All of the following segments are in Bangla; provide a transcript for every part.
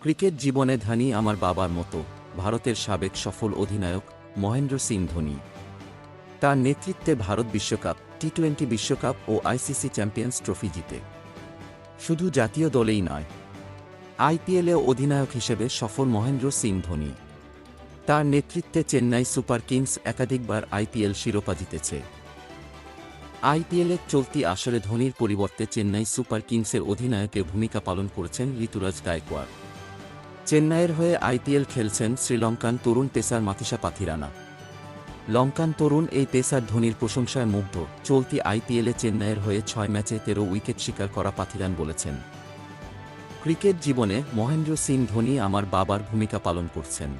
ক্রিকেট জীবনে ধোনি আমার বাবার মতো। ভারতের সাবেক সফল অধিনায়ক মহেন্দ্র সিং ধোনি। তার নেতৃত্বে ভারত বিশ্বকাপ, টি-20 বিশ্বকাপ ও আইসিসি চ্যাম্পিয়ন্স ট্রফি জিতে। শুধু জাতীয় দলেই নয়, আইপিএলেও অধিনায়ক হিসেবে সফল মহেন্দ্র সিং ধোনি। তার নেতৃত্বে চেন্নাই সুপার কিংস একাধিকবার আইপিএল শিরোপা জিতেছে। আইপিএলের চলতি আসরে ধোনির পরিবর্তে চেন্নাই সুপার কিংসের অধিনায়কের ভূমিকা পালন করেছেন ঋতুরাজ গায়কোয়াড়। চেন্নাইয়ের হয়ে আইপিএল খেলছেন শ্রীলঙ্কান তরুণ পেসার মাথিসা পাথিরানা। লঙ্কান তরুণ এই পেসার ধোনির প্রশংসায় মুগ্ধ। চলতি আইপিএলে চেন্নাইয়ের হয়ে 6 ম্যাচে 13 উইকেট শিকার করা পাথিরান বলেছেন, ক্রিকেট জীবনে মহেন্দ্র সিং ধোনি আমার বাবার ভূমিকা পালন করছেন।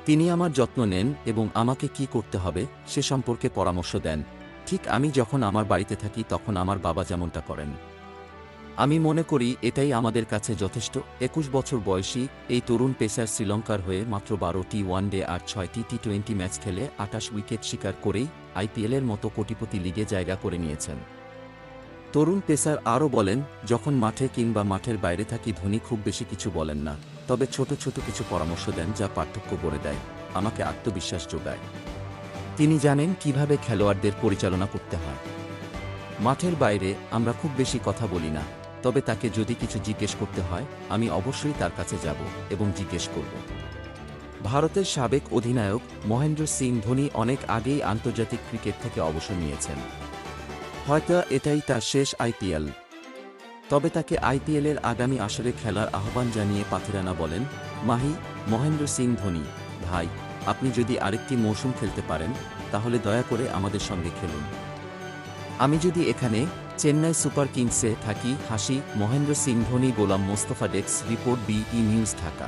তিনি আমার যত্ন নেন এবং আমাকে কি করতে হবে সে সম্পর্কে পরামর্শ দেন। ঠিক আমি যখন আমার বাড়িতে থাকি তখন আমার বাবা যেমনটা করেন। আমি মনে করি এটাই আমাদের কাছে যথেষ্ট। 21 বছর বয়সী এই তরুণ পেসার শ্রীলঙ্কার হয়ে মাত্র 12টি ওয়ানডে আর 6টি টি-20 ম্যাচ খেলে 28 উইকেট শিকার করেই আইপিএলের মতো কোটিপতি লিগে জায়গা করে নিয়েছেন। তরুণ পেসার আরও বলেন, যখন মাঠে কিংবা মাঠের বাইরে থাকি ধোনি খুব বেশি কিছু বলেন না, তবে ছোট ছোট কিছু পরামর্শ দেন যা পার্থক্য গড়ে দেয়, আমাকে আত্মবিশ্বাস যোগায়। তিনি জানেন কিভাবে খেলোয়াড়দের পরিচালনা করতে হয়। মাঠের বাইরে আমরা খুব বেশি কথা বলি না, তবে তাকে যদি কিছু জিজ্ঞেস করতে হয় আমি অবশ্যই তার কাছে যাব এবং জিজ্ঞেস করব। ভারতের সাবেক অধিনায়ক মহেন্দ্র সিং ধোনি অনেক আগেই আন্তর্জাতিক ক্রিকেট থেকে অবসর নিয়েছেন। হয়তো এটাই তার শেষ আইপিএল। তবে তাকে আইপিএলের আগামী আসরে খেলার আহ্বান জানিয়ে পাথিরানা বলেন, মহেন্দ্র সিং ধোনি ভাই, আপনি যদি আরেকটি মৌসুম খেলতে পারেন তাহলে দয়া করে আমাদের সঙ্গে খেলুন। আমি যদি এখানে চেন্নাই সুপার কিংসে থাকি হাসি। Mahendra Singh Dhoni. Golam Mostafa, desk report, BE news, Dhaka.